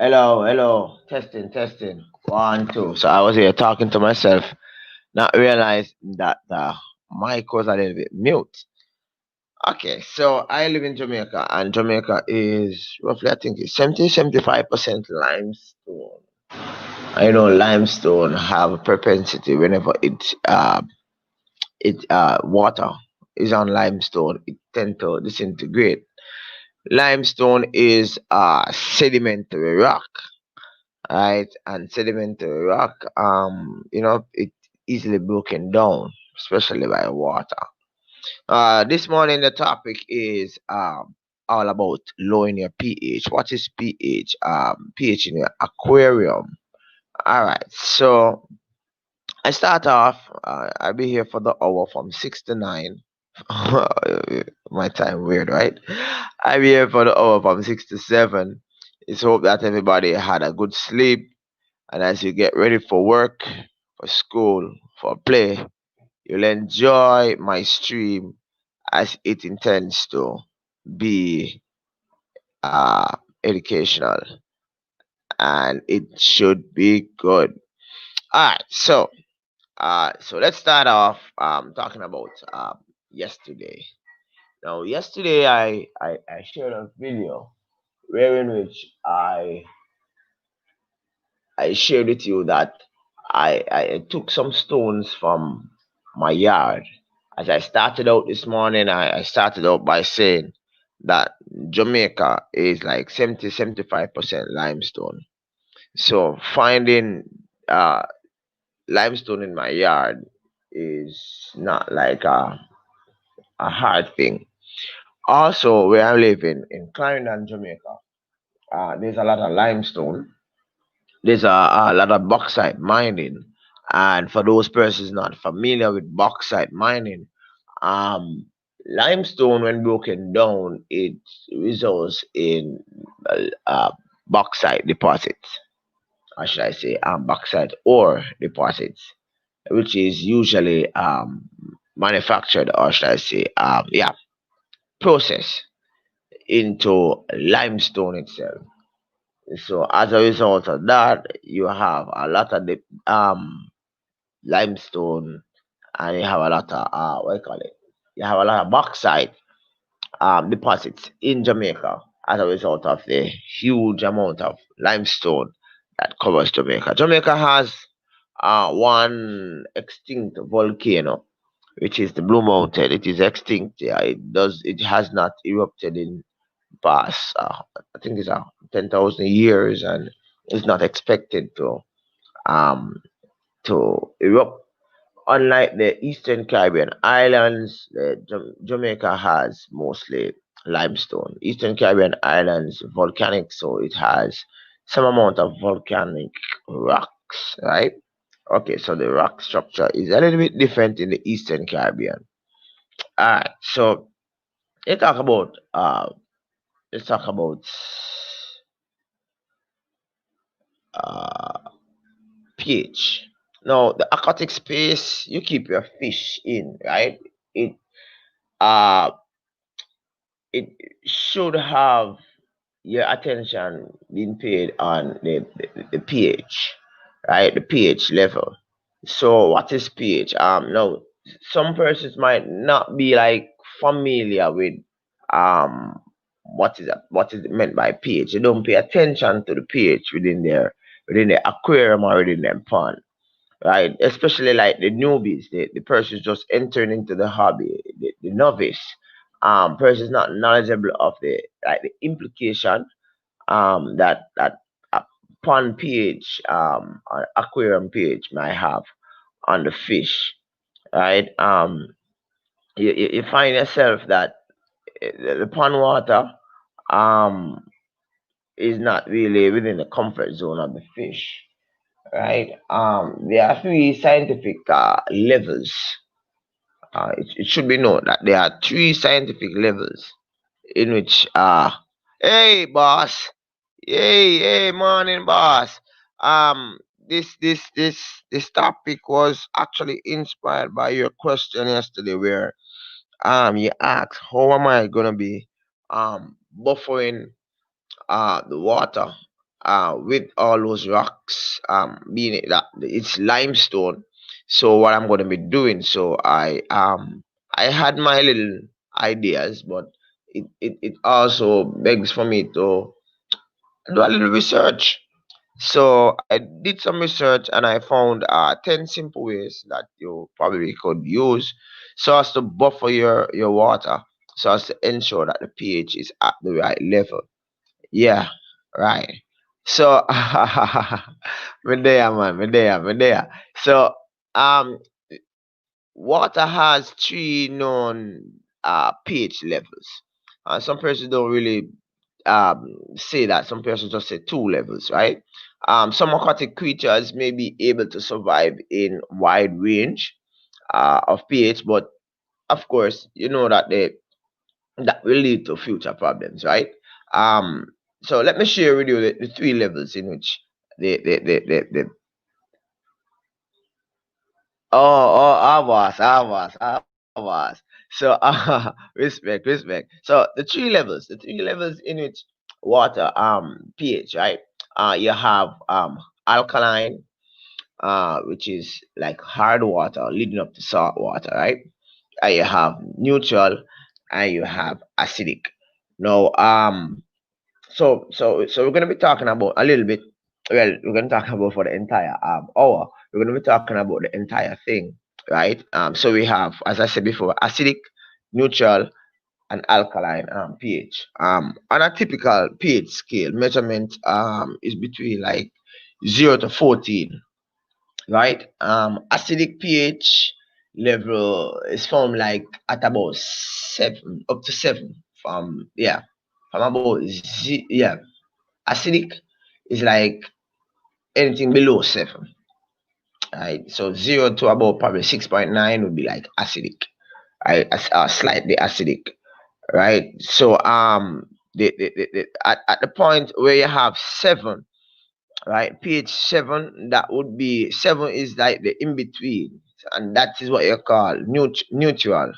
Hello, hello. Testing, testing. One, two. So I was here talking to myself, not realize that the mic was a little bit mute. Okay, so I live in Jamaica, and Jamaica is roughly, I think, it's 75% limestone. I know limestone have a propensity whenever water is on limestone, it tend to disintegrate. Limestone is a sedimentary rock, right? And sedimentary rock, it easily broken down, especially by water. This morning the topic is all about lowering your pH. What is pH? pH in your aquarium. All right, so I start off. I'll be here for the hour from 6 to 9. My time weird, right? I'll be here for the hour from 6 to 7. It's hope that everybody had a good sleep. And as you get ready for work, for school, for play, you'll enjoy my stream as it intends to be uh, educational, and it should be good. All right, so let's start off talking about yesterday. Now, yesterday I shared a video wherein which I shared with you that I took some stones from my yard. As I started out this morning, I started out by saying that Jamaica is like 75% limestone. So finding uh, limestone in my yard is not like a hard thing. Also, where I live in Clarendon, Jamaica, there's a lot of limestone. There's a lot of bauxite mining, and for those persons not familiar with bauxite mining, um, limestone when broken down, it results in bauxite deposits, or should I say, bauxite ore deposits, which is usually manufactured, or should I say, processed into limestone itself. So as a result of that, you have a lot of the limestone, and you have a lot of what do you call it? You have a lot of bauxite deposits in Jamaica as a result of the huge amount of limestone that covers Jamaica. Jamaica has one extinct volcano, which is the Blue Mountain. It is extinct. Yeah, it has not erupted in past. I think it's 10,000 years, and it's not expected um to erupt. Unlike the Eastern Caribbean islands, Jamaica has mostly limestone. Eastern Caribbean islands volcanic, so it has some amount of volcanic rocks, right? Okay, so the rock structure is a little bit different in the Eastern Caribbean. All right, so let's talk about let's talk about uh, pH. Now, the aquatic space you keep your fish in, right? It uh it should have your attention being paid on the pH, right? The pH level. So what is pH? Now some persons might not be like familiar with um what is meant by pH. They don't pay attention to the pH within the aquarium or within their pond, right? Especially like the newbies, the persons just entering into the hobby, the novice, persons not knowledgeable of the like the implication that pond pH or aquarium pH might have on the fish, right? You find yourself that the pond water um is not really within the comfort zone of the fish, right? There are three scientific levels. It should be known that there are three scientific levels in which hey boss, hey morning boss. Um, this topic was actually inspired by your question yesterday, where you asked how am I gonna be buffering the water with all those rocks, being it that it's limestone. So what I'm going to be doing, so I had my little ideas, but it also begs for me to do a little research. So I did some research and I found 10 simple ways that you probably could use so as to buffer your water, so as to ensure that the pH is at the right level. Yeah, right. So, me there. So, um, water has three known pH levels. Some persons don't really say that. Some persons just say two levels, right? Some aquatic creatures may be able to survive in wide range of pH, but of course, you know that that will lead to future problems, right? Um, so let me share with you the three levels in which the I was. So respect. So the three levels in which water pH, right? You have alkaline, which is like hard water leading up to salt water, right? And you have neutral, and you have acidic. Now, so we're gonna be talking about a little bit. Well, we're gonna talk about for the entire hour. We're gonna be talking about the entire thing, right? So we have, as I said before, acidic, neutral, and alkaline pH. On a typical pH scale, measurement is between like 0 to 14, right? Acidic pH level is from like at about 7 up to 7, from yeah, from about yeah. Acidic is like anything below 7, right? So 0 to about probably 6.9 would be like acidic, right? Slightly acidic, right? So at the point where you have 7, right? pH 7, that would be 7 is like the in between, and that is what you call neutral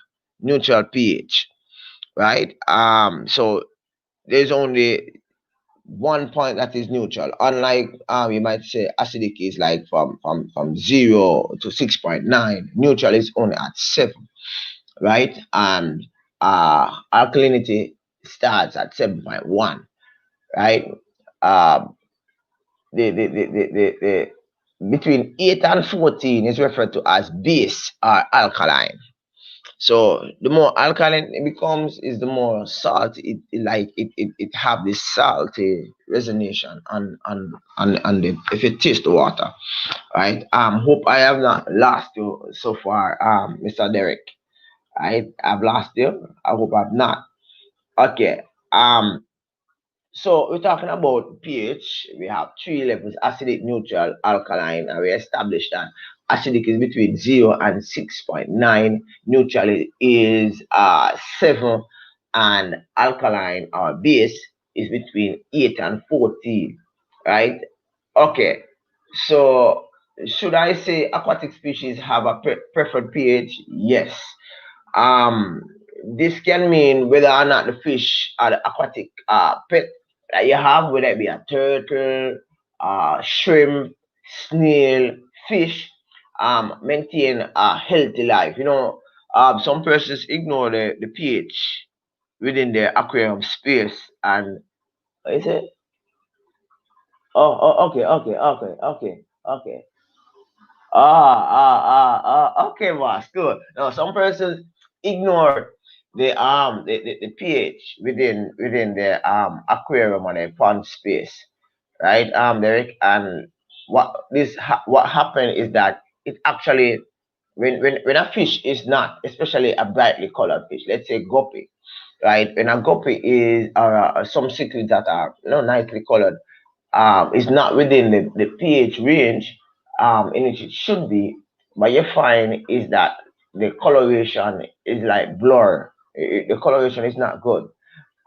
pH, right? So there's only one point that is neutral. Unlike you might say acidic is like from 0 to 6.9. Neutral is only at 7, right? And alkalinity starts at 7.1, right? Um, the between 8 and 14 is referred to as base or alkaline. So the more alkaline it becomes, is the more salt it have this salty resonation on the, if it tastes the water, right? Hope I have not lost you so far, Mr. Derrick. I've lost you. I hope I've not. Okay. So we're talking about pH. We have three levels: acidic, neutral, alkaline, and we established that acidic is between 0 and 6.9, neutral is 7, and alkaline or base is between 8 and 14. Right? Okay. So should I say aquatic species have a preferred pH? Yes. um this can mean whether or not the fish or the aquatic pet that you have, whether it be a turtle, shrimp, snail, fish, maintain a healthy life. You know, some persons ignore the pH within their aquarium space, and what is it? Okay. Okay, boss. Good. Now, some persons ignore the pH within the aquarium or the pond space, right? Derek, and what happened is that it actually, when a fish is not, especially a brightly colored fish, let's say guppy, right? When a guppy is some cichlids that are, nicely colored, is not within the pH range in which it should be, what you find is that the coloration is like blur. The coloration is not good,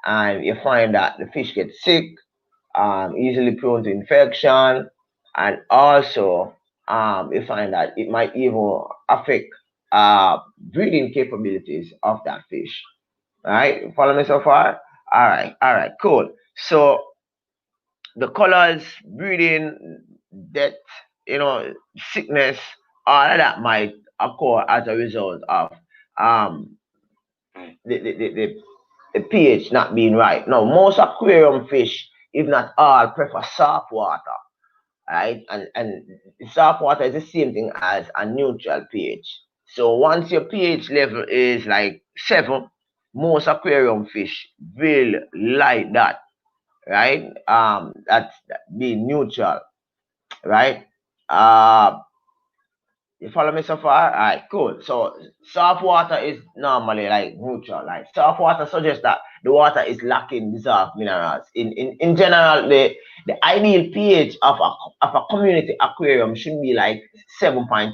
and you find that the fish gets sick, easily prone to infection, and also you find that it might even affect breeding capabilities of that fish. All right, follow me so far? All right, cool. So the colors, breeding, death, sickness, all of that might occur as a result of um the, the, the, the, the pH not being right. Now, most aquarium fish, if not all, prefer salt water, right? And salt water is the same thing as a neutral pH. So once your pH level is like 7, most aquarium fish will like that, right? That's being neutral, right? Uh, you follow me so far? All right, cool. So soft water is normally like neutral. Like soft water suggests that the water is lacking dissolved minerals. In general, the ideal pH of a community aquarium should be like 7.0,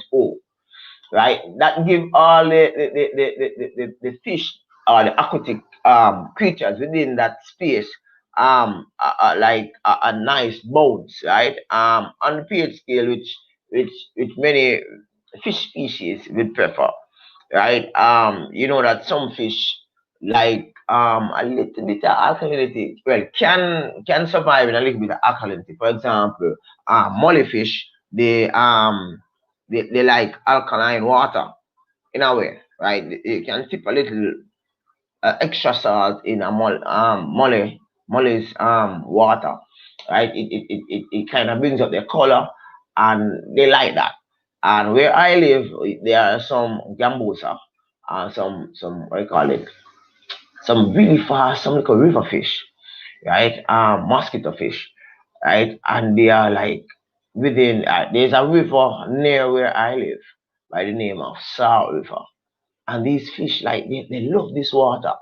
right? That give all the fish or the aquatic creatures within that space like a nice bounce, right? On the pH scale, which many fish species would prefer, right? You know that some fish like a little bit of alkalinity, well, can survive in a little bit of alkalinity. For example, mollyfish, they like alkaline water in a way, right? You can tip a little extra salt in a molly's water, right? It kind of brings up their color, and they like that. And where I live, there are some gambusa, some what do you call it? Some really fast, some like a river fish, right? Mosquito fish, right? And they are like within. There's a river near where I live by the name of Salt River, and these fish like they love this water,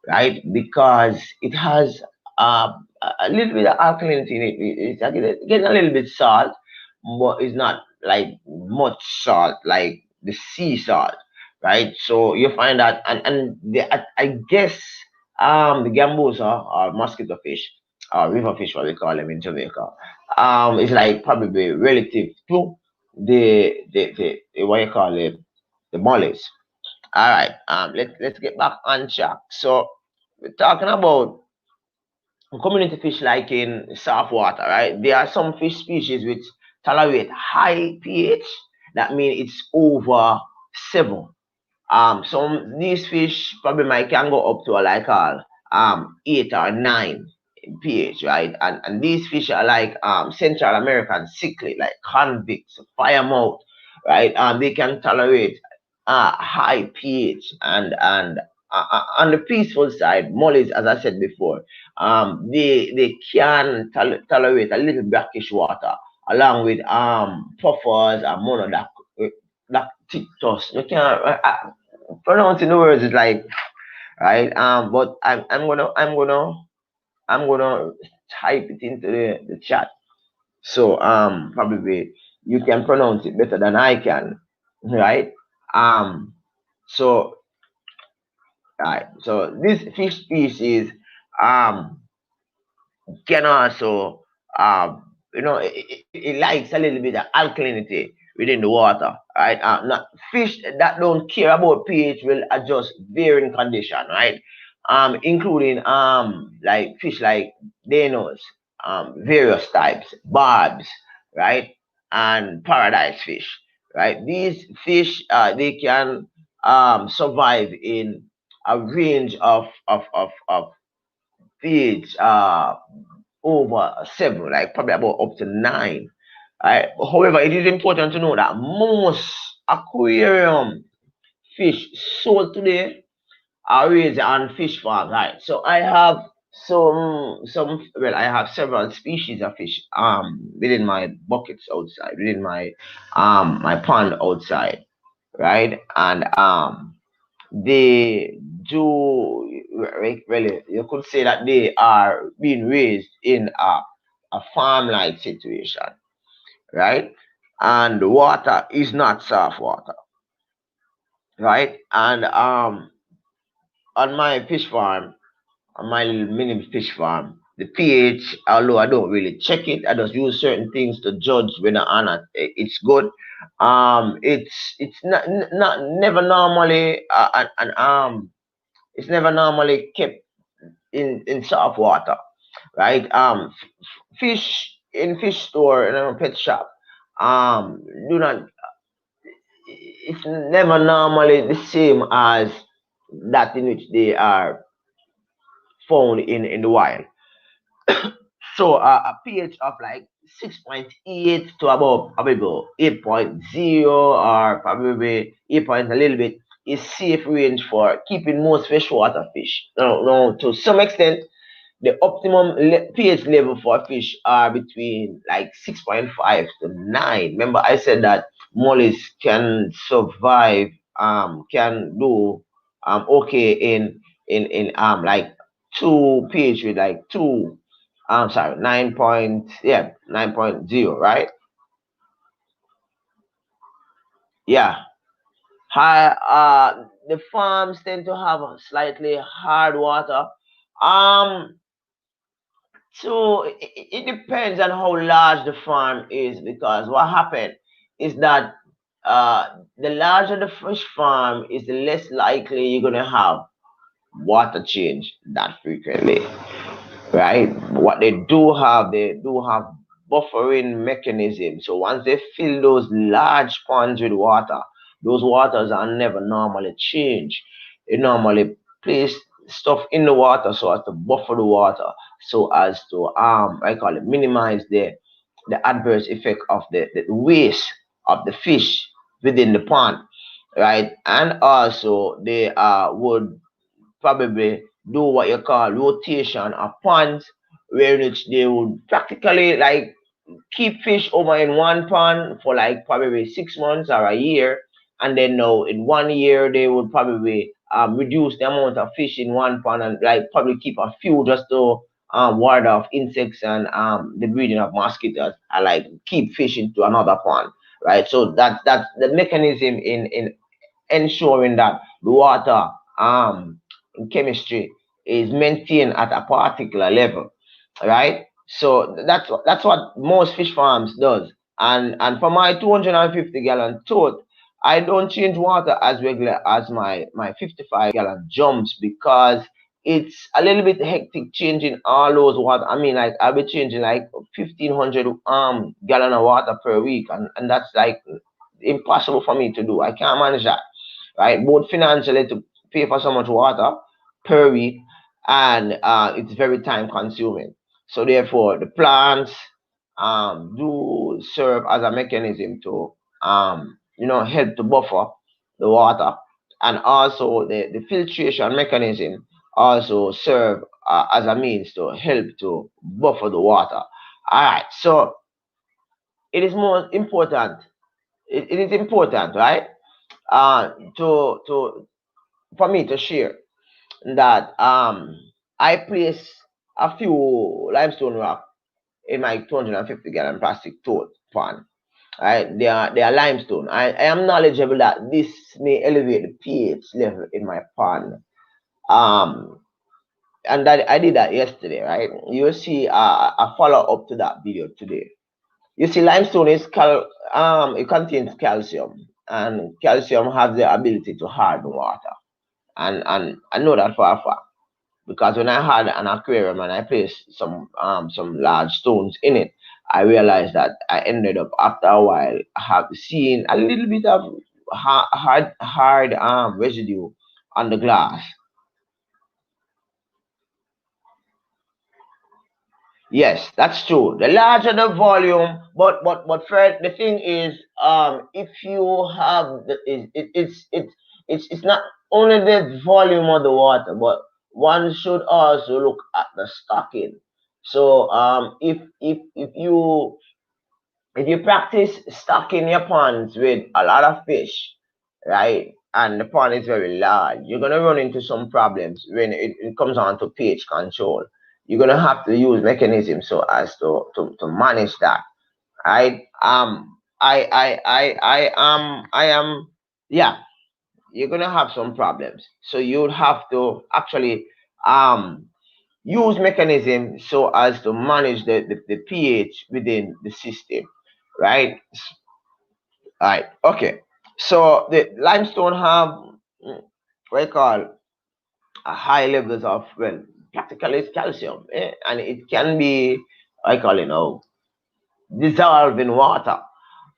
right? Because it has a little bit of alkalinity in it. It's getting a little bit salt, but it's not like much salt like the sea salt, right? So you find that, I guess the gambusa or mosquito fish or river fish, what we call them in Jamaica, is like probably relative to the what you call it, the mollies. All right. Let's get back on track. So we're talking about community fish like in soft water, right? There are some fish species which tolerate high pH. That means it's over 7. Some these fish probably might can go up to like 8 or 9 in pH, right? And these fish are like Central American cichlid, like convicts, firemouth, right? They can tolerate high pH, and on the peaceful side, mollies, as I said before, they can tolerate a little brackish water, along with puffers and monodactyls. You can't pronouncing the words is like, right. But I'm gonna type it into the chat. So probably you can pronounce it better than I can, right? So right. So this fish species um can also it likes a little bit of alkalinity within the water, right? Not fish that don't care about pH will adjust varying condition, right? Including like fish like dinos, various types, barbs, right? And paradise fish, right? These fish they can survive in a range of pH over 7, like probably about up to 9. Right? However, it is important to know that most aquarium fish sold today are raised on fish farms. Right? So I have I have several species of fish within my buckets outside, within my pond outside, right? And they do really, you could say that they are being raised in a farm like situation, right? And the water is not soft water, right? And on my fish farm, on my little mini fish farm, the pH, although I don't really check it, I just use certain things to judge whether or not it's good. It's not never normally it's never normally kept in soft water, right? Fish in fish store in a pet shop, do not. It's never normally the same as that in which they are found in the wild. So a pH of like 6.8 to about 8.0 or probably 8 point a little bit is safe range for keeping most freshwater fish. Now, to some extent, the optimum pH level for fish are between like 6.5 to 9. Remember, I said that mollies can survive, can do okay in like two pH with like two. I'm sorry, 9.0, right? Yeah. High. The farms tend to have a slightly hard water. Um, So it depends on how large the farm is, because what happened is that the larger the fish farm is, the less likely you're gonna have water change that frequently, right? What they do have buffering mechanisms. So once they fill those large ponds with water, those waters are never normally changed. They normally place stuff in the water so as to buffer the water, so as to I call it minimize the adverse effect of the waste of the fish within the pond, right? And also they would probably do what you call rotation of ponds, where which they would practically like keep fish over in one pond for like probably 6 months or a year, and then now in 1 year they would probably reduce the amount of fish in one pond and like probably keep a few just to ward off insects and the breeding of mosquitoes, and like keep fish into another pond, right? So that's the mechanism in ensuring that the water chemistry is maintained at a particular level, right? So that's what most fish farms does. And for my 250-gallon tote, I don't change water as regular as my 55-gallon jumps, because it's a little bit hectic changing all those water. I mean, like I'll be changing like 1,500 gallon of water per week, and that's like impossible for me to do. I can't manage that, right? Both financially to pay for so much water per week, and it's very time consuming. So therefore, the plants do serve as a mechanism to help to buffer the water, and also the filtration mechanism also serve as a means to help to buffer the water. All right, so it is more important. It is important, right? To for me to share that I place a few limestone rock in my 250-gallon plastic tote pan. Right? They are limestone. I am knowledgeable that this may elevate the pH level in my pond. Um, and that I did that yesterday, right? You'll see a follow up to that video today. You see, limestone it contains calcium, and calcium has the ability to harden water. And I know that for a fact, because when I had an aquarium and I placed some large stones in it, I realized that I ended up after a while have seen a little bit of hard residue on the glass. Yes, that's true. The larger the volume, but Fred, the thing is, if you have it's not only the volume of the water, but one should also look at the stocking. So if you practice stocking your ponds with a lot of fish, right, and the pond is very large, you're gonna run into some problems when it comes on to pH control. You're gonna have to use mechanisms so as to manage that, right? I am, yeah, you're gonna have some problems. So you'd have to actually um use mechanism so as to manage the pH within the system, right? All right, okay. So the limestone have what I call a high levels of, well, practically is calcium, and it can be, I call it now, dissolved in water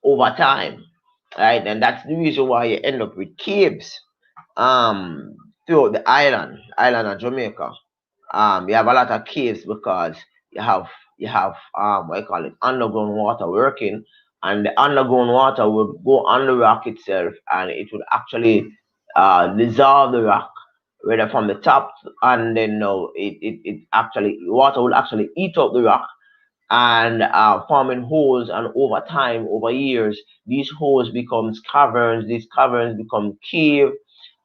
over time, right? And that's the reason why you end up with caves um throughout the island of Jamaica. You have a lot of caves because you have what you call it, underground water working, and the underground water will go on the rock itself, and it will actually dissolve the rock, whether from the top, and then no, it actually, water will actually eat up the rock, and forming holes, and over time, over years, these holes becomes caverns, these caverns become cave,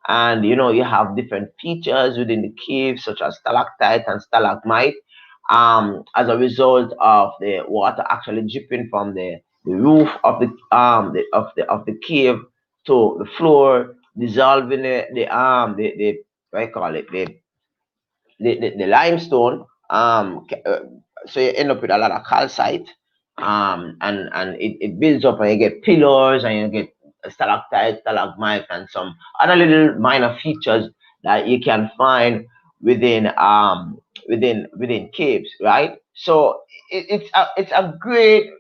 and you have different features within the cave, such as stalactite and stalagmite, as a result of the water actually dripping from the roof of the cave to the floor, dissolving the what I call it, the limestone. So you end up with a lot of calcite, and it builds up, and you get pillars, and you get stalactite, stalagmite, and some other little minor features that you can find within caves, right? So it's a great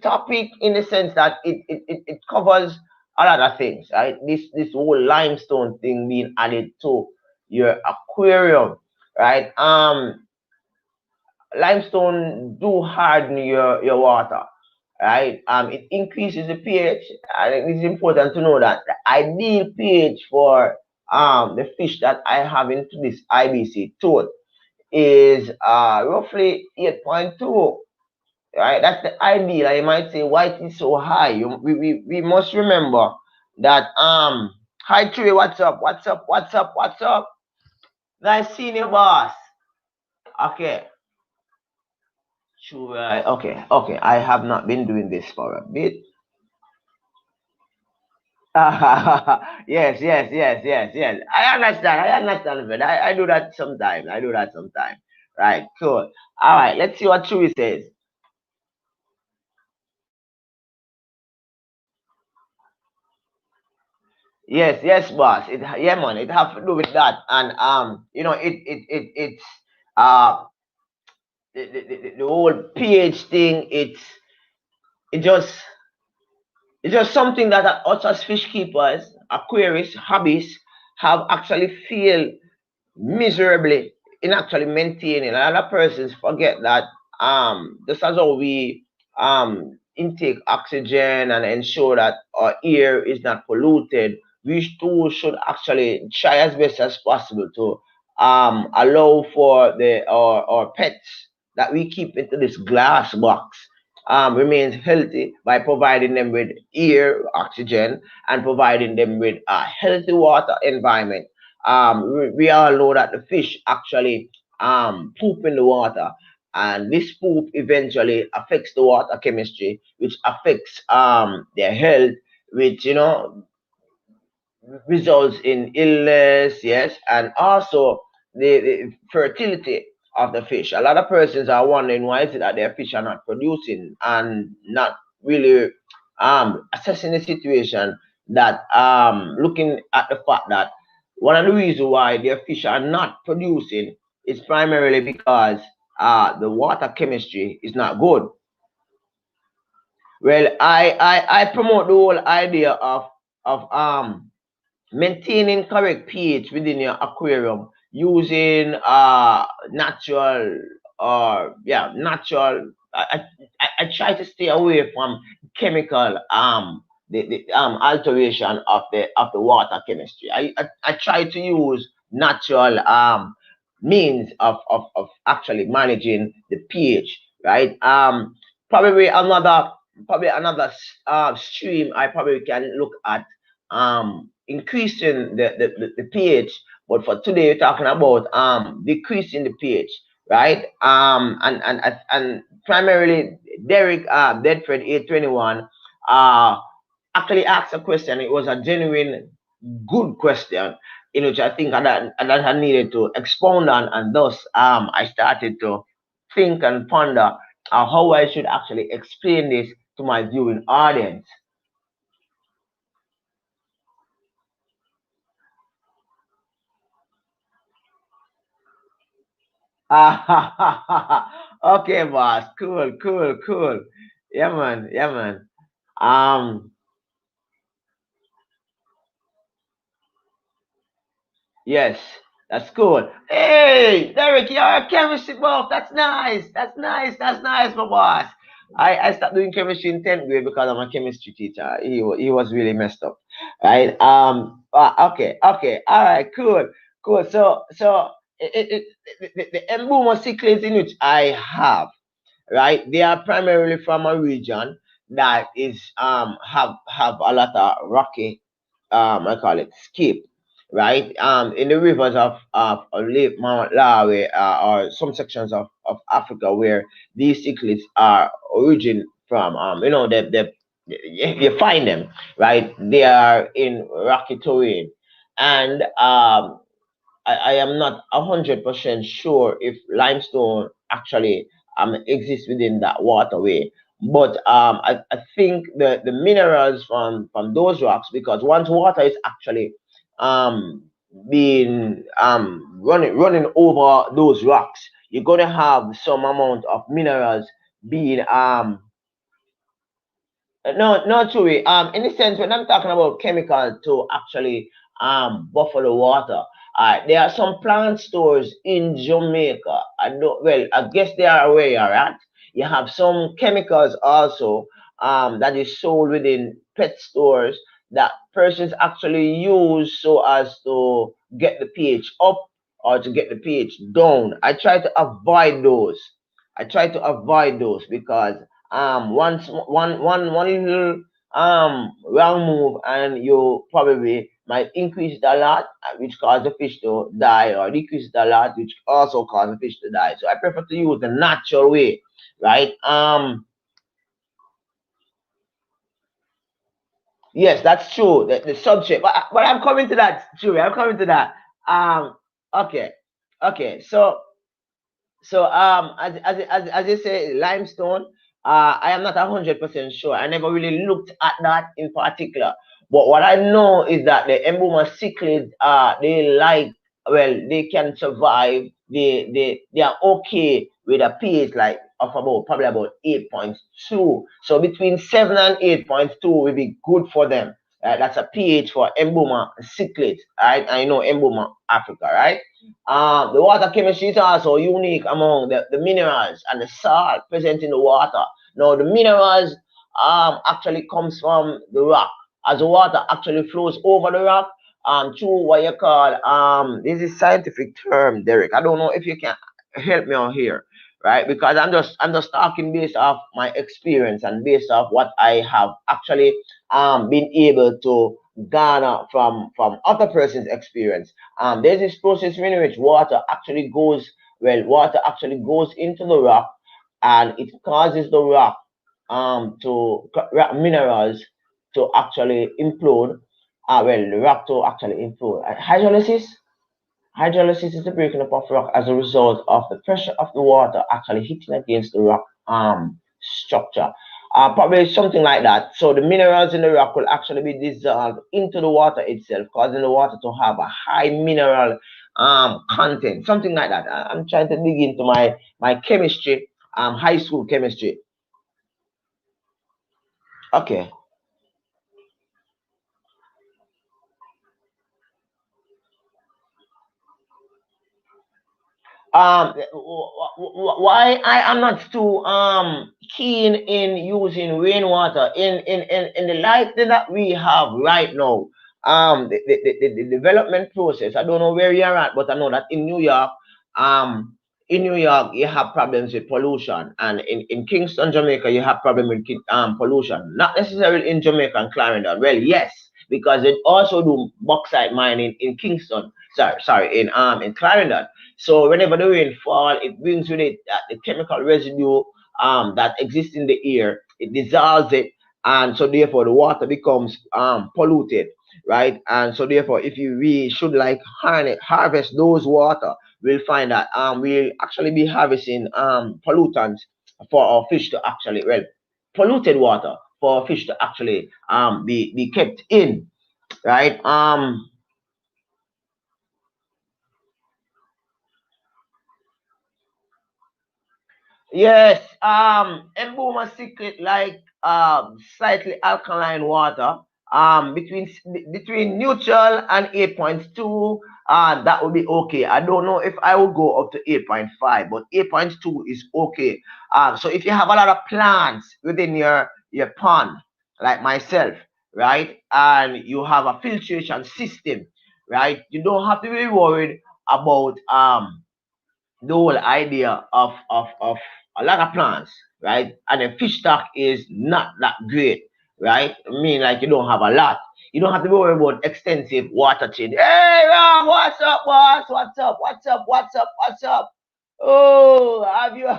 topic, in the sense that it covers a lot of things, right? This whole limestone thing being added to your aquarium, right? Limestone do harden your water, right? It increases the pH, and it is important to know that the ideal pH for the fish that I have into this IBC toad is roughly 8.2, right? That's the ideal. I might say, why it is so high. We must remember that hi Chewy, what's up? What's up? What's up? What's up? Nice seeing you, boss. Okay. Sure. Okay. Okay. I have not been doing this for a bit. Yes, yes, yes, yes, yes. I understand. I understand, but I do that sometimes. I do that sometimes. Right. Cool. All right. Let's see what Chewy says. Yes, yes, boss. Yeah, man. It have to do with that, and it's uh the whole pH thing. It just it's just something that us as fish keepers, aquarists, hobbies have actually failed miserably in actually maintaining. A lot of persons forget that this is how we intake oxygen and ensure that our air is not polluted. We too should actually try as best as possible to allow for our pets that we keep into this glass box remains healthy by providing them with air, oxygen, and providing them with a healthy water environment. We all know that the fish actually poop in the water, and this poop eventually affects the water chemistry, which affects their health, which results in illness, yes, and also the fertility of the fish. A lot of persons are wondering why is it that their fish are not producing, and not really assessing the situation, that looking at the fact that one of the reasons why their fish are not producing is primarily because the water chemistry is not good. Well, I promote the whole idea of maintaining correct pH within your aquarium using natural, or yeah, natural. I try to stay away from chemical the alteration of the water chemistry. I try to use natural means of actually managing the pH, right? Probably another stream I probably can look at increasing the pH, but for today we're talking about decreasing the pH, right? And primarily Derrick Bedford 821 uh actually asked a question. It was a genuine good question, in which I think that I needed to expound on, and thus I started to think and ponder how I should actually explain this to my viewing audience. Okay, boss. Cool, cool, cool. Yeah, man. Yeah, man. Um, yes, that's cool. Hey, Derrick, you're a chemistry buff. That's nice. That's nice. That's nice, my boss. I stopped doing chemistry in 10th grade because of my chemistry teacher. He was really messed up. Right? Okay, okay. All right, cool. Cool. So the emboma cichlids in which I have, right? They are primarily from a region that is have a lot of rocky I call it skip, right? In the rivers of Lake Mount Lawe or some sections of Africa where these cichlids are origin from. You find them, right? They are in rocky terrain, and I am not 100% sure if limestone actually exists within that waterway. But I think the minerals from those rocks, because once water is actually um, being running over those rocks, you're gonna have some amount of minerals being no, not truly. In a sense, when I'm talking about chemical to actually buffer the water, there are some plant stores in Jamaica. I don't. Well, I guess they are where you're at. You have some chemicals also that is sold within pet stores that persons actually use so as to get the pH up or to get the pH down. I try to avoid those. I try to avoid those because once one little wrong move and you probably might increase it a lot, which cause the fish to die, or decrease it a lot, which also cause the fish to die. So I prefer to use the natural way, right? Yes, that's true. The subject, but I'm coming to that, Chewy. I'm coming to that. Okay, okay. So as you say, limestone. I am not 100% sure. I never really looked at that in particular. But what I know is that the emboma cichlids, they can survive. They are okay with a pH like of about probably about 8.2. So between 7 and 8.2 will be good for them. That's a pH for emboma cichlids. Right? I know emboma Africa, right? The water chemistry is also unique among the minerals and the salt present in the water. Now, the minerals actually comes from the rock. As the water actually flows over the rock, through what you call this is scientific term, Derrick. I don't know if you can help me on here, right? Because I'm just talking based off my experience and based off what I have actually been able to garner from other person's experience. There's this process in which water actually goes into the rock and it causes the rock rock minerals to actually implode. The rock to actually implode. Hydrolysis is the breaking up of rock as a result of the pressure of the water actually hitting against the rock structure. Probably something like that. So the minerals in the rock will actually be dissolved into the water itself, causing the water to have a high mineral content. Something like that. I'm trying to dig into my chemistry, high school chemistry. Okay. Why I am not too keen in using rainwater in the light that we have right now. The development process. I don't know where you're at, but I know that um in New York you have problems with pollution, and in Kingston, Jamaica, you have problem with pollution. Not necessarily in Jamaica and Clarendon. Well, yes, because they also do bauxite mining in Kingston. Sorry, in Clarendon. So whenever the rain fall, it brings with it the chemical residue that exists in the air. It dissolves it, and so therefore the water becomes polluted, right? And so therefore, if we should like harvest those water, we'll find that we'll actually be harvesting pollutants for our fish to actually polluted water for fish to actually be kept in, right? Yes, Emboma secret like slightly alkaline water. Between neutral and 8.2, that would be okay. I don't know if I would go up to 8.5, but 8.2 is okay. So if you have a lot of plants within your pond, like myself, right, and you have a filtration system, right, you don't have to be worried about the whole idea of a lot of plants, right? And the fish stock is not that great, right? I mean, like you don't have a lot. You don't have to be worried about extensive water change. Hey, Rob, what's up, boss? What's up? What's up? What's up? What's up? Oh, have you?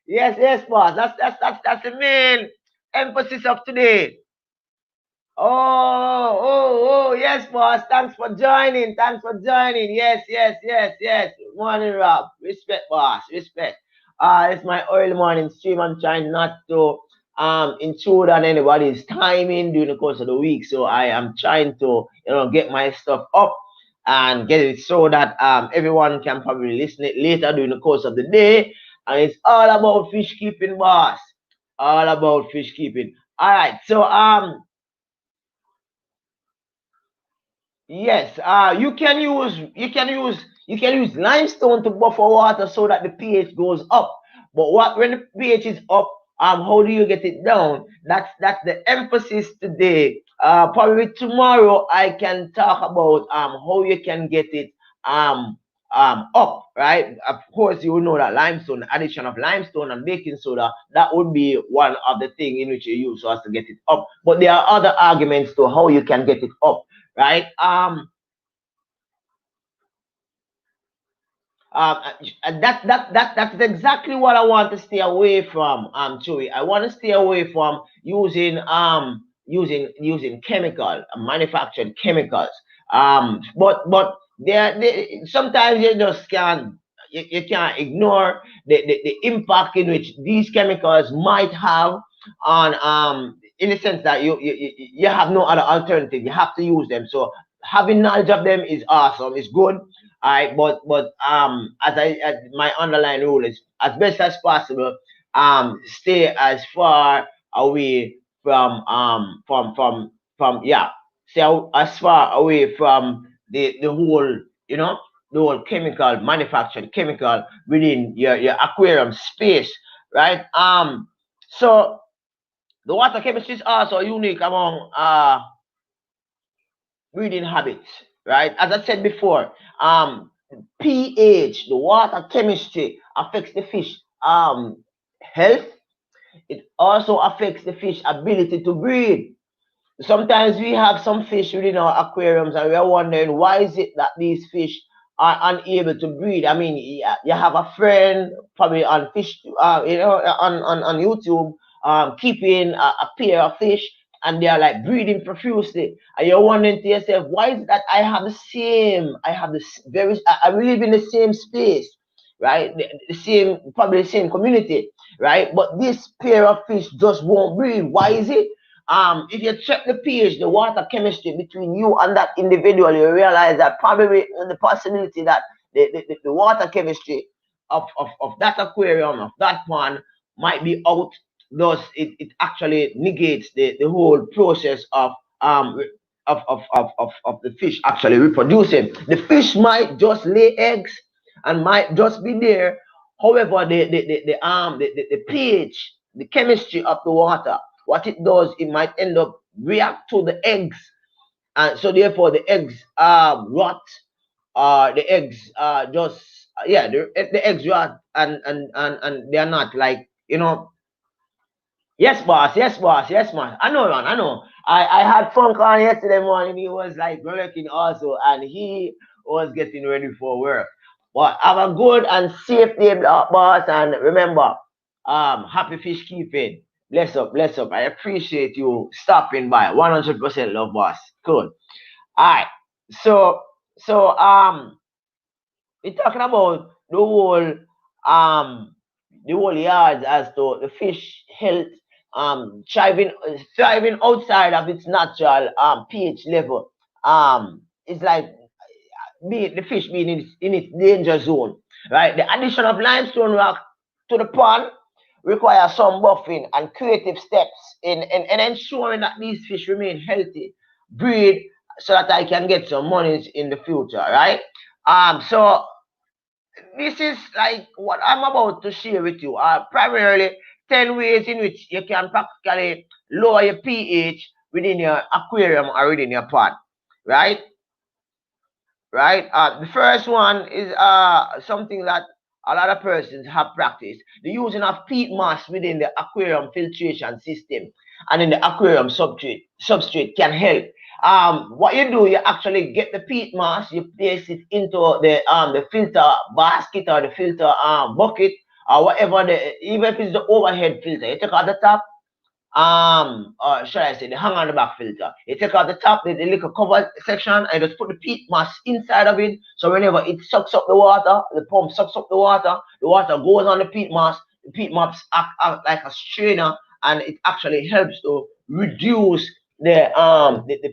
Yes, yes, boss. That's the main emphasis of today. Oh, yes, boss. Thanks for joining. Thanks for joining. Yes, yes, yes, yes. Morning, Rob. Respect, boss. Respect. It's my early morning stream. I'm trying not to intrude on anybody's timing during the course of the week. So I am trying to, get my stuff up and get it so that everyone can probably listen it later during the course of the day. And it's all about fish keeping, boss. All about fish keeping. All right. So yes, you can use limestone to buffer water so that the pH goes up. But when the pH is up, how do you get it down? That's the emphasis today. Probably tomorrow I can talk about how you can get it um up, right? Of course, you will know that limestone, the addition of limestone and baking soda, that would be one of the thing in which you use so as to get it up. But there are other arguments to how you can get it up, right? That's exactly what I want to stay away from, Chewy. I want to stay away from using chemical, manufactured chemicals. But they sometimes you just you can't ignore the impact in which these chemicals might have on in the sense that you have no other alternative. You have to use them. So having knowledge of them is awesome. It's good. All right, but as my underlying rule is as best as possible, stay as far away from yeah, stay as far away from the whole, the whole chemical, manufactured chemical within your aquarium space, right? So the water chemistry is also unique among breeding habits, right? As I said before, pH, the water chemistry affects the fish health. It also affects the fish ability to breed. Sometimes we have some fish within our aquariums and we are wondering why is it that these fish are unable to breed. I mean, you have a friend probably on fish, on YouTube, keeping a pair of fish and they are like breeding profusely. And you're wondering to yourself, why is that I have the very, I live in the same space, right? The same, probably the same community, right? But this pair of fish just won't breed. Why is it? If you check the pH, the water chemistry between you and that individual, you realize that probably the possibility that the water chemistry of that aquarium, of that pond, might be out. Thus, it actually negates the whole process of the fish actually reproducing. The fish might just lay eggs and might just be there. However, the pH, the chemistry of the water, what it does, it might end up react to the eggs, and so therefore the eggs rot. The eggs just yeah, the eggs rot, and they're not like, yes, boss. Yes, boss. Yes, man. I know, man. I know. I had phone call yesterday morning. He was like working also, and he was getting ready for work. But have a good and safe day, boss. And remember, happy fish keeping. Bless up, bless up. I appreciate you stopping by. 100% love, boss. Cool. All right. So, so we're talking about um the whole yard as to the fish health thriving outside of its natural pH level. It's like the fish being in its danger zone. right? The addition of limestone rock to the pond requires some buffing and creative steps in ensuring that these fish remain healthy, breed, so that I can get some money in the future, right? So this is like what I'm about to share with you are primarily 10 ways in which you can practically lower your pH within your aquarium or within your pond, right? Right? The first one is something that a lot of persons have practiced. The using of peat moss within the aquarium filtration system and in the aquarium substrate can help. What you do, you actually get the peat moss, you place it into the filter basket or the filter bucket or whatever, even if it's the overhead filter, you take out the top, should I say, the hang on the back filter. You take out the top, the little cover section, and just put the peat mass inside of it. So whenever it sucks up the water, the pump sucks up the water goes on the peat mass act like a strainer, and it actually helps to reduce the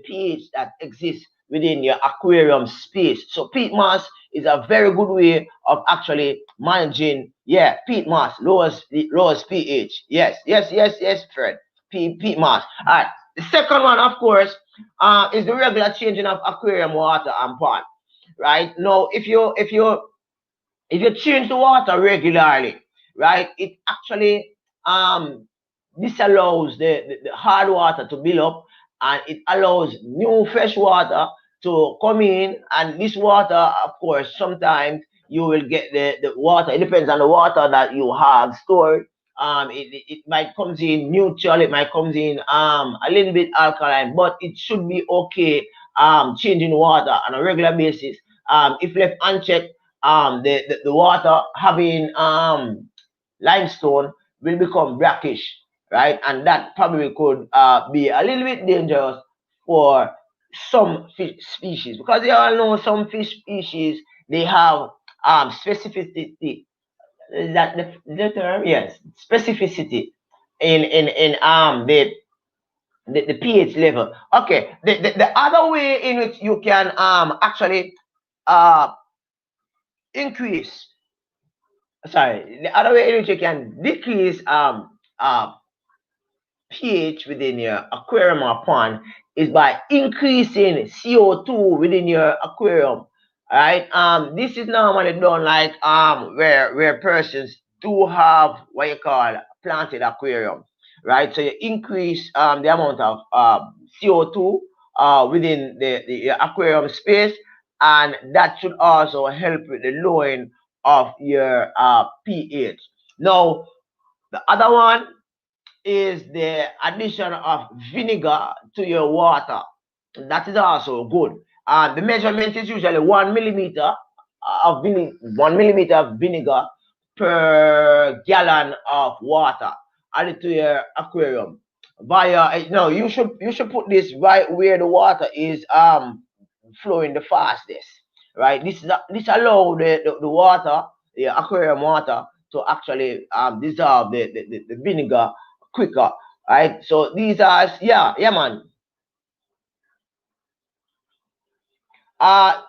pH that exists within your aquarium space. So peat mass is a very good way of actually managing. Yeah, peat mass lowers pH. Yes, Fred. Peat mass. All right. The second one, of course, is the regular changing of aquarium water and pond. Right now, if you change the water regularly, right, it actually disallows the hard water to build up, and it allows new fresh water to come in. And this water, of course, sometimes you will get the water. It depends on the water that you have stored. It might comes in neutral, it might comes in a little bit alkaline, but it should be okay changing water on a regular basis. If left unchecked, the water having limestone will become brackish, right? And that probably could be a little bit dangerous for some fish species, because you all know some fish species, they have specificity. Is that the term? Yes, specificity in the pH level. Okay, the other way in which you can actually uh increase, sorry, the other way in which you can decrease pH within your aquarium or pond is by increasing CO2 within your aquarium. Right? This is normally done like where persons do have what you call planted aquarium. Right? So you increase the amount of CO2 within the aquarium space, and that should also help with the lowering of your pH. Now, the other one is the addition of vinegar to your water. That is also good. The measurement is usually 1 millimeter of 1 millimeter of vinegar per gallon of water added to your aquarium. Via no, you should put this right where the water is flowing the fastest. Right. This allow the water, the aquarium water, to actually dissolve the vinegar quicker, right? So these are, yeah, man. Uh,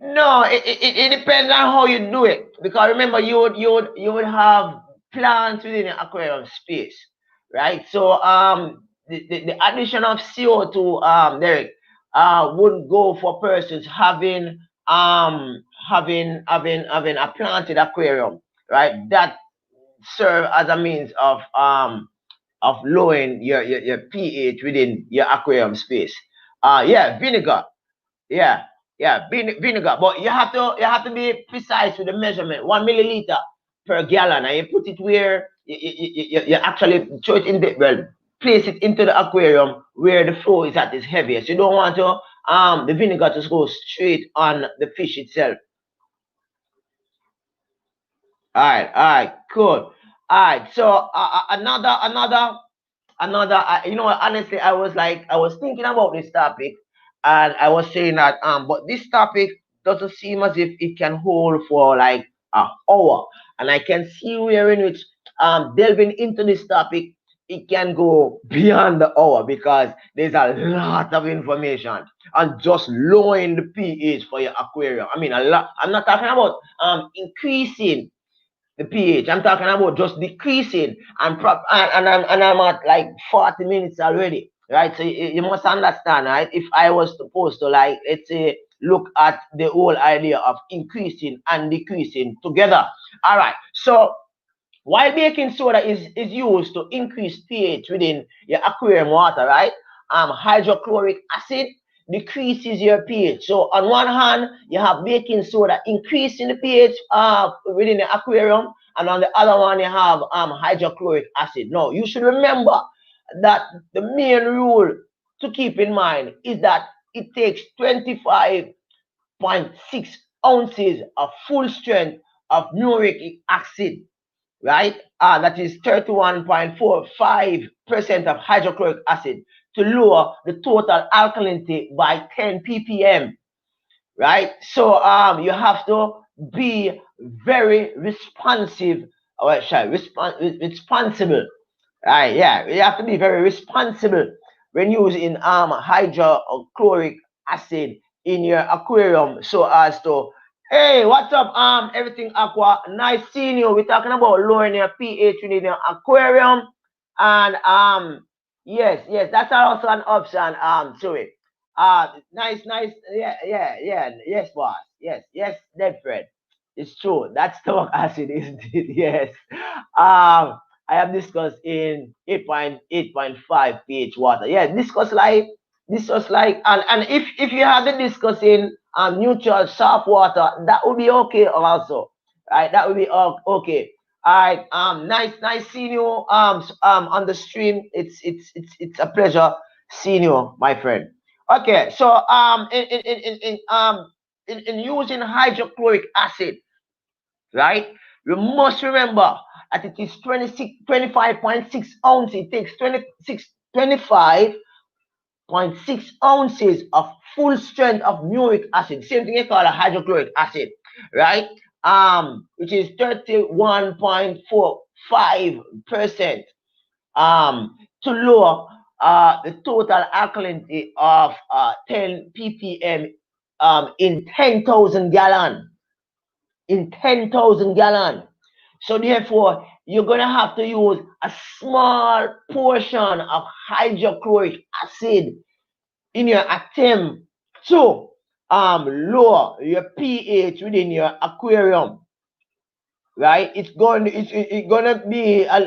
no, it depends on how you do it, because remember you would have plants within the aquarium space, right? So the addition of CO2, Derrick, would go for persons having a planted aquarium, right? That serve as a means of lowering your pH within your aquarium space. Yeah, vinegar. Yeah, yeah, vinegar. But you have to be precise with the measurement. 1 milliliter per gallon, and you put it where you actually throw it in the, well, place it into the aquarium where the flow is at its heaviest. You don't want to the vinegar to go straight on the fish itself. All right, cool. All right, so another honestly, I was thinking about this topic, and I was saying that but this topic doesn't seem as if it can hold for like an hour, and I can see where in which delving into this topic it can go beyond the hour because there's a lot of information on just lowering the pH for your aquarium. I mean, a lot. I'm not talking about increasing the pH. I'm talking about just decreasing and I'm at like 40 minutes already, right? So you must understand, right? If I was supposed to, like, let's say, look at the whole idea of increasing and decreasing together. All right. So while baking soda is used to increase pH within your aquarium water, right? Hydrochloric acid decreases your pH. So on one hand, you have baking soda increasing the pH within the aquarium, and on the other one, you have hydrochloric acid. Now, you should remember that the main rule to keep in mind is that it takes 25.6 ounces of full strength of uric acid, right? That is 31.45% of hydrochloric acid to lower the total alkalinity by 10 ppm, right? So you have to be very responsive, or responsible, right? Yeah, you have to be very responsible when using hydrochloric acid in your aquarium, so as to, hey, what's up, everything aqua, nice seeing you. We're talking about lowering your pH within your aquarium, and yes, that's also an option to it. Nice, yes, boss, yes, dead friend. It's true. That's stomach acid, isn't it? Yes. I have discussed in 8.5 pH water. Yeah, discuss like, and if you have the discuss in neutral soft water, that would be okay also. Right, that would be okay. All right, nice seeing you on the stream. It's a pleasure seeing you, my friend. Okay, so in using hydrochloric acid, right? You must remember that it is 25.6 ounces. It takes 25.6 ounces of full strength of uric acid. Same thing you call a hydrochloric acid, right? Which is 31.45%, to lower the total alkalinity of 10 ppm in 10,000 gallon. In 10,000 gallon. So therefore, you're gonna have to use a small portion of hydrochloric acid in your attempt to lower your pH within your aquarium, right? It's gonna be a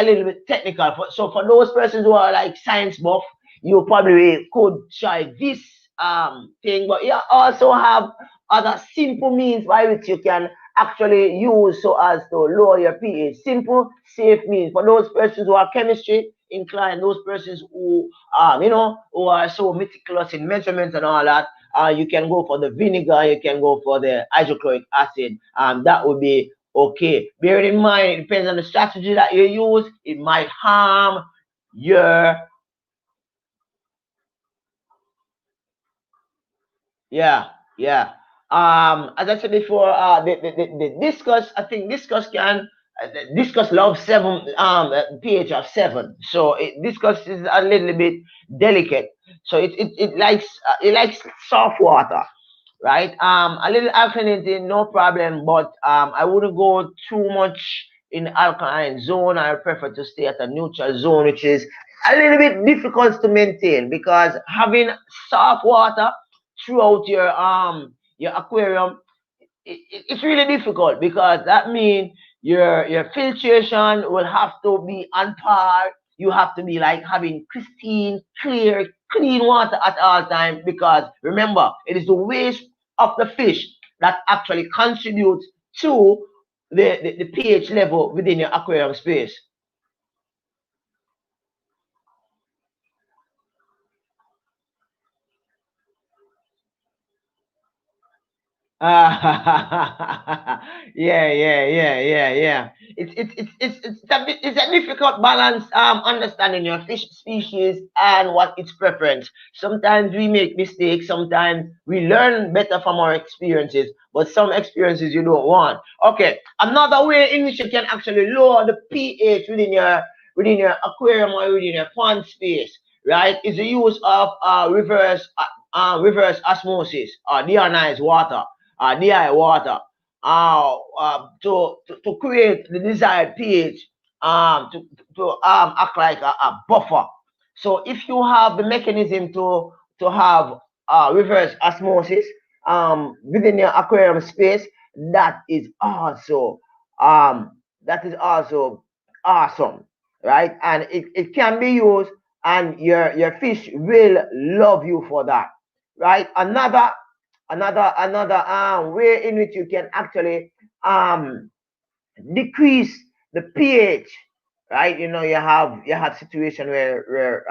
little bit technical. So for those persons who are like science buff, you probably could try this thing, but you also have other simple means by which you can actually use so as to lower your pH. Simple, safe means for those persons who are chemistry inclined, those persons who who are so meticulous in measurements and all that. You can go for the vinegar, you can go for the hydrochloric acid. That would be okay. Bearing in mind, it depends on the strategy that you use. It might harm your, yeah. As I said before, the discus, I think discus can, discus loves seven, pH of 7. So discus is a little bit delicate. So it likes soft water, right? A little alkalinity, no problem, but I wouldn't go too much in alkaline zone. I prefer to stay at a neutral zone, which is a little bit difficult to maintain because having soft water throughout your aquarium, it's really difficult because that means your filtration will have to be on par. You have to be like having pristine, clear, clean water at all times, because remember, it is the waste of the fish that actually contributes to the pH level within your aquarium space. Yeah. It's a difficult balance understanding your fish species and what its preference. Sometimes we make mistakes, sometimes we learn better from our experiences, but some experiences you don't want. Okay, another way in which you can actually lower the pH within your within your aquarium or within your pond space, right, is the use of reverse osmosis or deionized water, DI water, to create the desired pH, to act like a buffer. So if you have the mechanism to have reverse osmosis within your aquarium space, that is also um, that is also awesome, right? And it can be used, and your fish will love you for that, right? Another way in which you can actually um decrease the pH, right? You have situation where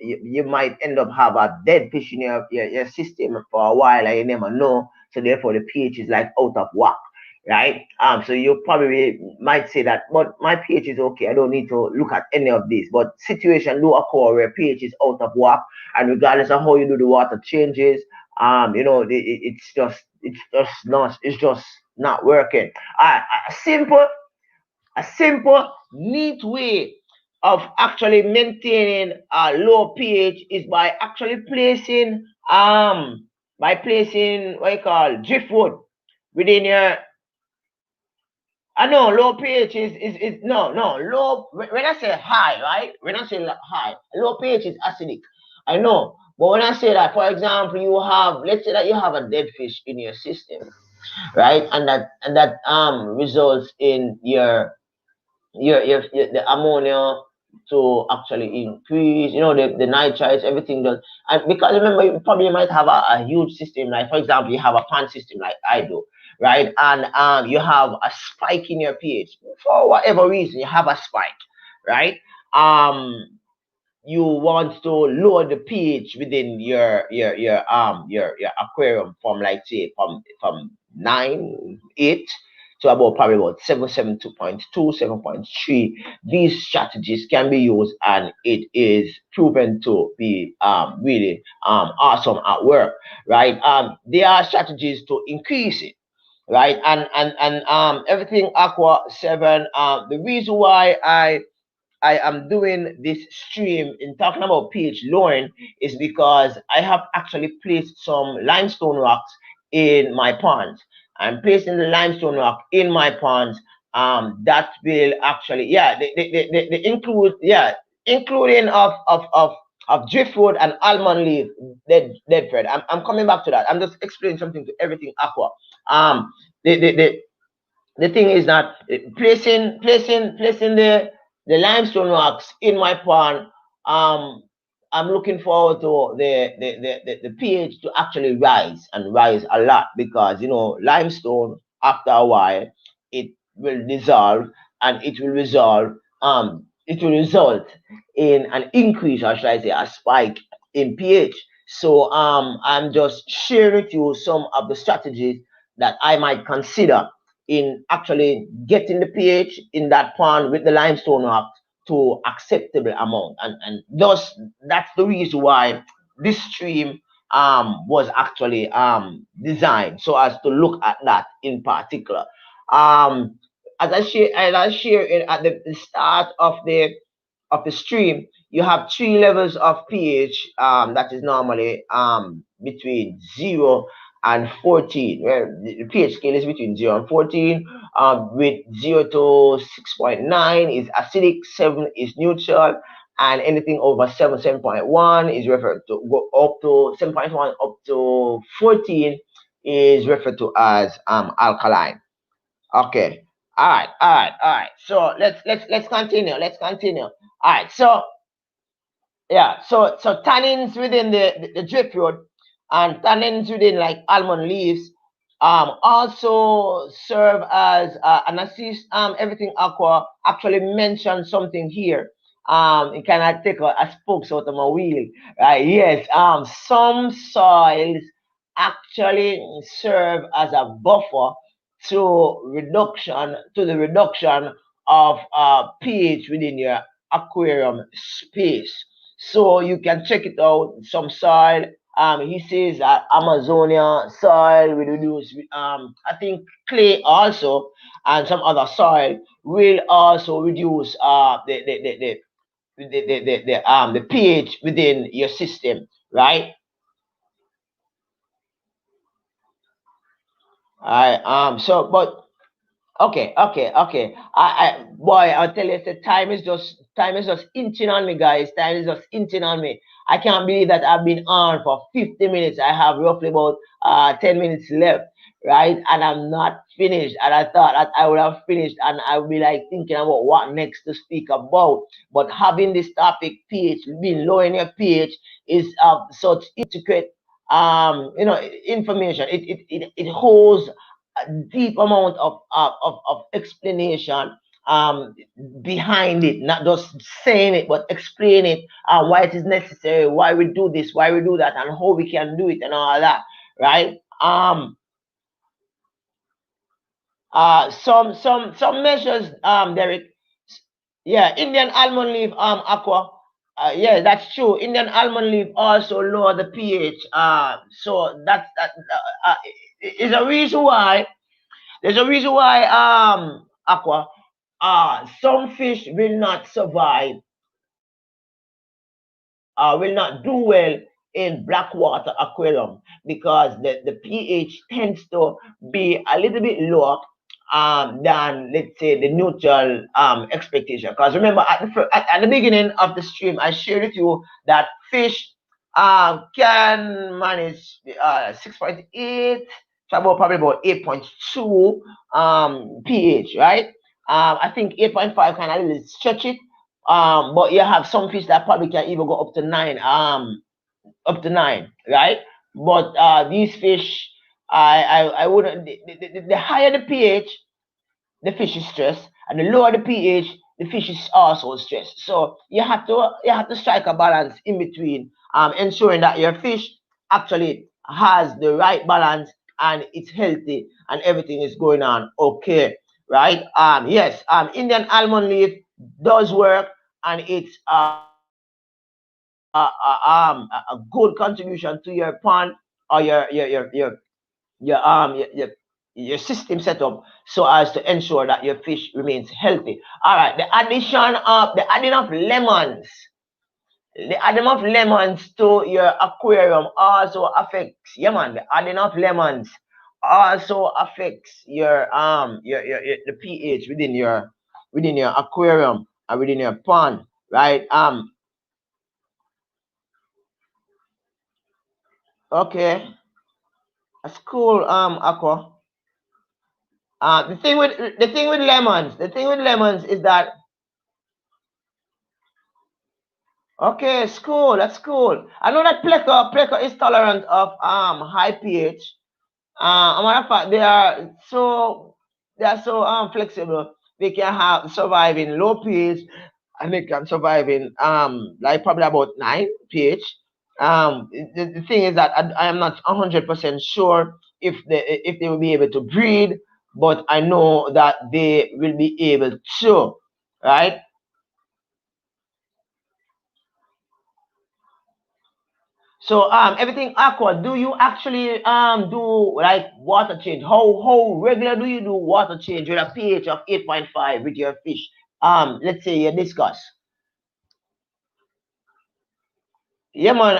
you might end up have a dead fish in your system for a while and you never know. So therefore the pH is like out of whack, right? So you probably might say that, but my pH is okay. I don't need to look at any of this. But situation do occur where pH is out of whack, and regardless of how you do the water changes, it's just not working. A simple, neat way of actually maintaining a low pH is by actually placing what you call driftwood within your. I know low pH is no low. When I say high, right? When I say high, low pH is acidic. I know, but when I say that, for example, let's say that you have a dead fish in your system, right? And that results in your the ammonia to actually increase, the nitrites, everything does. And because remember, you probably might have a huge system, like for example, you have a pond system like I do, right? And you have a spike in your pH for whatever reason, you have a spike, right? You want to lower the pH within your aquarium from, like, say, from 9, 8 to about 7.2, 7.3. These strategies can be used, and it is proven to be really awesome at work, right? There are strategies to increase it, right? And everything Aqua 7. The reason why I am doing this stream in talking about pH lowering is because I have actually placed some limestone rocks in my ponds. I'm placing the limestone rock in my ponds. That will actually, yeah, they include, yeah, including of driftwood and almond leaf, dead thread. I'm coming back to that. I'm just explaining something to everything aqua. The the, the the thing is that placing the limestone rocks in my pond. um I'm looking forward to the pH to actually rise, and rise a lot, because limestone, after a while, it will dissolve, and it will result in an increase, or should I say a spike, in pH. So I'm just sharing with you some of the strategies that I might consider in actually getting the pH in that pond with the limestone rock to acceptable amount, and thus that's the reason why this stream was actually designed so as to look at that in particular. um as I share it at the start of the stream, you have three levels of pH, that is normally between 0 and 14, where the pH scale is between 0 and 14. With 0 to 6.9 is acidic, 7 is neutral, and anything over 7.1 is referred to, go up to 7.1 up to 14 is referred to as alkaline. Okay. All right. So let's continue. Let's continue. All right. So yeah, so tannins within the driftwood, and tannins within, like, almond leaves, also serve as an assist. Everything aqua actually mentioned something here. It kind of take a spokes out of my wheel, right? Yes. Some soils actually serve as a buffer to the reduction of pH within your aquarium space. So you can check it out. Some soil, he says that Amazonia soil will reduce, I think clay also, and some other soil will also reduce the pH within your system, right? So but okay. Boy, I'll tell you, the time is just inching on me, guys. Time is just inching on me. I can't believe that I've been on for 50 minutes. I have roughly about 10 minutes left, right? And I'm not finished. And I thought that I would have finished, and I would be like thinking about what next to speak about. But having this topic, pH, being low in your pH, is such intricate information. It holds a deep amount of explanation um, behind it, not just saying it, but explain it, why it is necessary, why we do this, why we do that, and how we can do it, and all that, right? Some measures, Derrick. Yeah, Indian almond leaf, aqua. Yeah, that's true. Indian almond leaf also lower the pH. So that is a reason why. There's a reason why aqua some fish will not do well in black water aquarium because the pH tends to be a little bit lower than, let's say, the neutral expectation. Because remember, at the beginning of the stream, I shared with you that fish can manage 6.8 to about probably about 8.2 pH, right? I think 8.5 can a little stretch it, but you have some fish that probably can even go up to 9, right? But these fish, I wouldn't. The higher the pH, the fish is stressed, and the lower the pH, the fish is also stressed. So you have to strike a balance in between, ensuring that your fish actually has the right balance and it's healthy and everything is going on okay, right? Yes, Indian almond leaf does work, and it's a good contribution to your pond or your system setup, so as to ensure that your fish remains healthy. All right, the adding of lemons. The adding of lemons to your aquarium also affects, yeah man, the adding of lemons also affects your the pH within your aquarium and within your pond, right? Okay, that's cool, aqua. The thing with lemons is that, okay, it's cool. That's cool. I know that pleco is tolerant of high pH. A matter of fact, they are so flexible. They can have survive in low pH, and they can survive in like probably about 9 pH. The thing is that I am not 100% sure if they will be able to breed, but I know that they will be able to, right? So everything aqua, do you actually do like water change? How regular do you do water change with a pH of 8.5 with your fish? Let's say you discuss. Yeah man,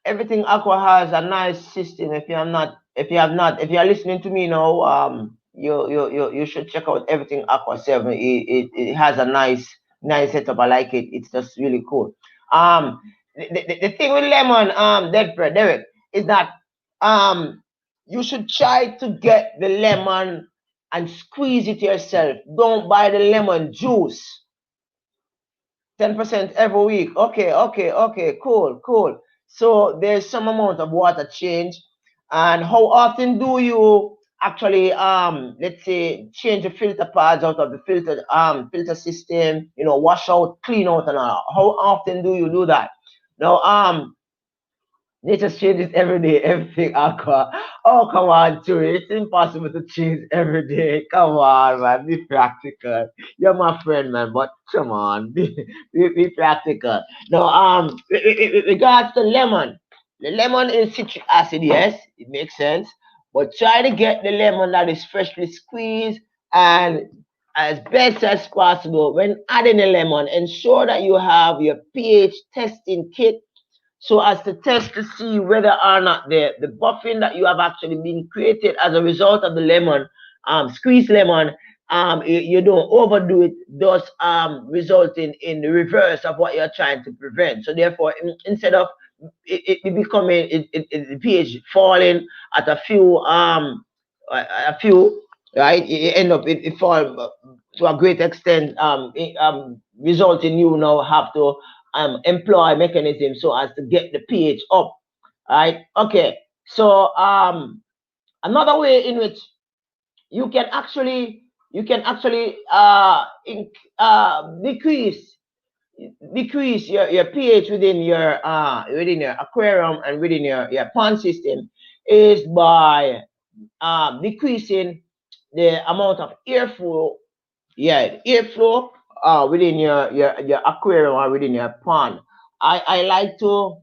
everything aqua has a nice system. If you are listening to me now, you should check out everything aqua 7. It has a nice setup. I like it. It's just really cool. Um the thing with lemon, Derrick, is that um you should try to get the lemon and squeeze it yourself. Don't buy the lemon juice. 10% every week. Okay, cool. So there's some amount of water change. And how often do you actually let's say change the filter pads out of the filter system, wash out, clean out, and all? How often do you do that? Now nature changes every day, everything aqua. Oh, come on, Chewy. It's impossible to change every day. Come on, man. Be practical. You're my friend, man, but come on. Be practical. Now, with regards to lemon, the lemon is citric acid, yes, it makes sense. but try to get the lemon that is freshly squeezed, and as best as possible when adding the lemon, ensure that you have your pH testing kit so as to test to see whether or not the buffing that you have actually been created as a result of the lemon, squeezed lemon, you don't overdo it, thus result in the reverse of what you're trying to prevent. So therefore, instead of it becoming the pH falling at a few, right, you end up it fall to a great extent, resulting you now have to employ mechanisms so as to get the pH up, right? Okay, so another way in which you can actually decrease your pH within your aquarium and within your pond system is by decreasing the amount of airflow, yeah, airflow within your aquarium or within your pond. I like to,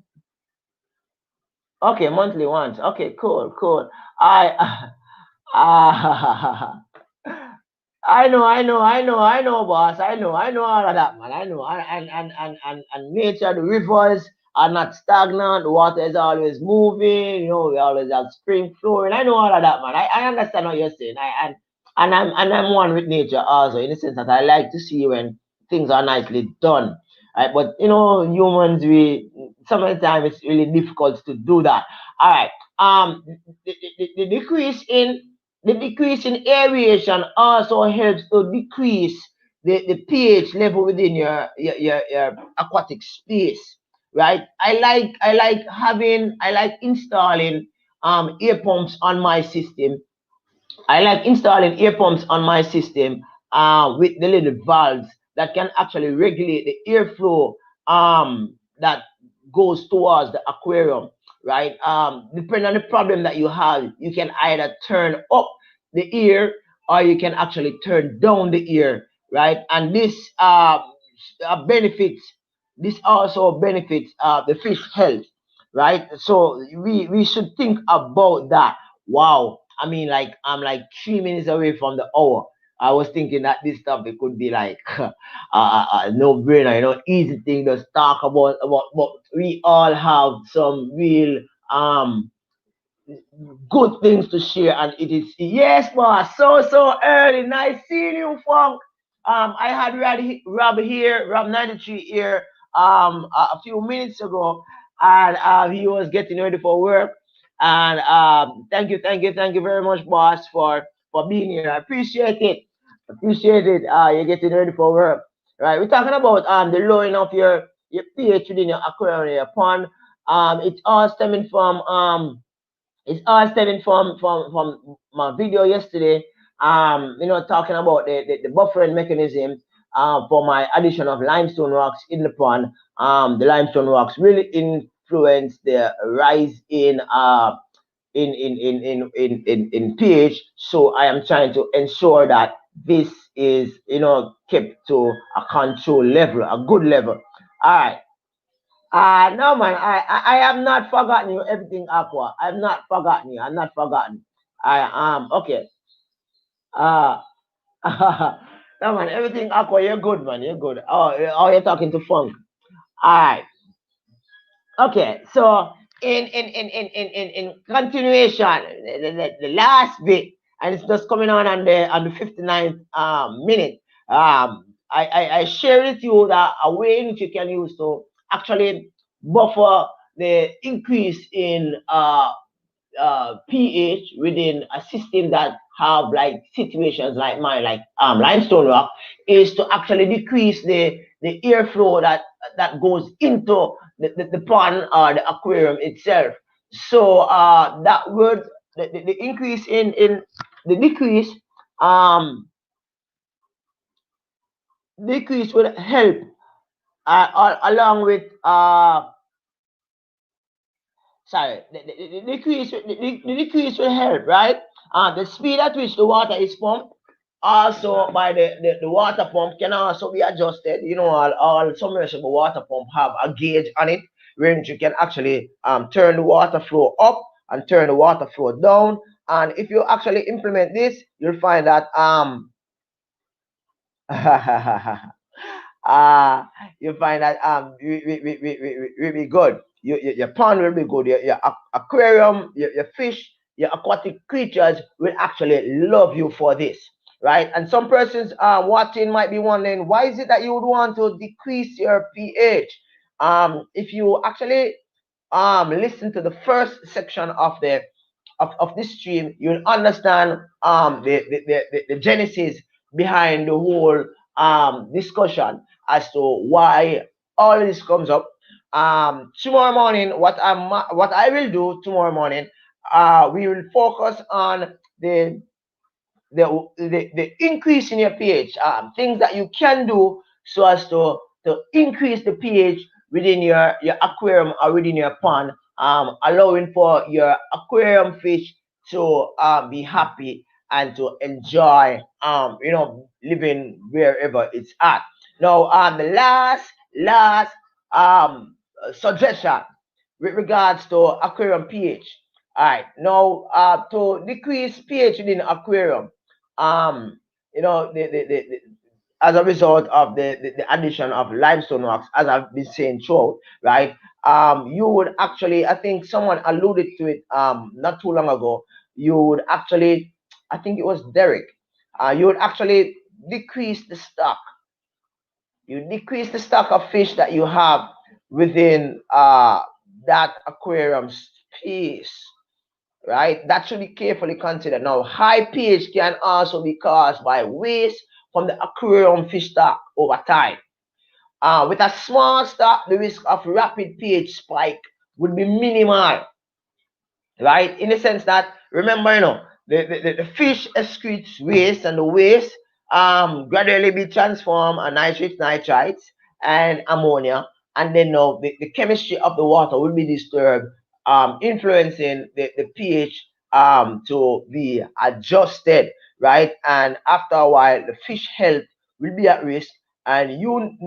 okay, monthly once. Okay, cool, cool. I I know, boss. I know all of that, man. I know. And nature, the rivers are not stagnant. The water is always moving. You know, we always have spring flowing. I know all of that, man. I understand what you're saying. I'm one with nature also, in the sense that I like to see when things are nicely done. Right? But you know, humans, we sometimes it's really difficult to do that. All right. The decrease in aeration also helps to decrease the pH level within your aquatic space, right? I like installing air pumps on my system. I like installing air pumps on my system with the little valves that can actually regulate the airflow that goes towards the aquarium, right? Depending on the problem that you have, you can either turn up the air or you can actually turn down the air, right? And this benefits, this also benefits the fish health, right? So we should think about that. Wow. I mean, like, I'm like 3 minutes away from the hour. I was thinking that this topic could be like a no brainer, you know, easy thing to talk about. But we all have some real good things to share, and it is, yes, boss. So early. Nice seeing you, Funk. I had Rob here, Rob93 here, a few minutes ago, and he was getting ready for work. And thank you very much, boss, for being here. I appreciate it. Appreciate it. You're getting ready for work, right? We're talking about the lowering of your pH within your aquarium, your pond. It's all stemming from my video yesterday. You know, talking about the buffering mechanism for my addition of limestone rocks in the pond. The limestone rocks really influence the rise in pH. So I am trying to ensure that this is, you know, kept to a control level, a good level. All right. No, man, I have not forgotten you. Everything Aqua. I've not forgotten you. I'm not forgotten. Okay. Uh no, man, everything Aqua. You're good, man. You're good. Oh, you're talking to Funk. All right. Okay. So in continuation, the last bit, and it's just coming on the 59th minute. I share with you that a way in which you can use to actually buffer the increase in pH within a system that have like situations like mine, like limestone rock, is to actually decrease the airflow that goes into the pond or the aquarium itself. So that would the increase in the um decrease would help along with sorry, the decrease will help, right? The speed at which the water is pumped, also by the water pump can also be adjusted. You know, all submersible water pump have a gauge on it, where you can actually turn the water flow up and turn the water flow down, And if you actually implement this, you'll find that uh you find that will be good. Your pond will be good. Your aquarium, your fish, your aquatic creatures will actually love you for this, right? And some persons watching might be wondering, why is it that you would want to decrease your pH? If you actually listen to the first section of this stream, you'll understand the genesis behind the whole discussion as to why all this comes up. Tomorrow morning, what I will do tomorrow morning, we will focus on the increase in your pH, things that you can do so as to increase the pH within your aquarium or within your pond, allowing for your aquarium fish to be happy and to enjoy living wherever it's at. Now, the last um suggestion with regards to aquarium pH. All right, now to decrease pH within aquarium, um, as a result of the addition of limestone rocks, as I've been saying throughout, right? You would actually, I think someone alluded to it not too long ago. You would actually, I think it was Derrick. You would actually decrease the stock. You decrease the stock of fish that you have within that aquarium space, right? That should be carefully considered. Now, high pH can also be caused by waste from the aquarium fish stock over time. With a small stock, the risk of rapid pH spike would be minimal, right? In the sense that, remember, the fish excretes waste, and the waste gradually be transformed to nitrites and ammonia, and then now the chemistry of the water will be disturbed, influencing the pH to be adjusted, right? And after a while, the fish health will be at risk, and you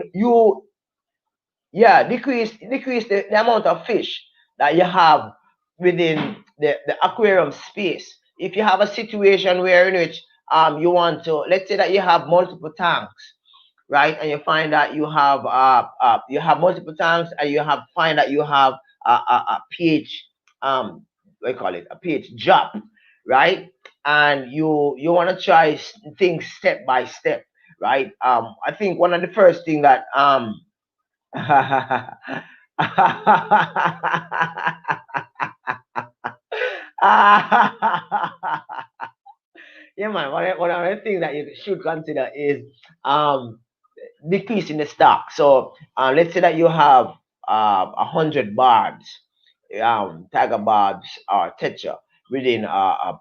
decrease the amount of fish that you have within the aquarium space. If you have a situation where in which you want to, let's say that you have multiple tanks, right? And you find that you have multiple tanks, and find that you have a pH, what do you call it, a pH drop, right? And you want to try things step by step, right? I think one of the first thing that yeah, man. One of the things that you should consider is um decrease in the stock. So let's say that you have 100 barbs, tiger barbs or tetra within a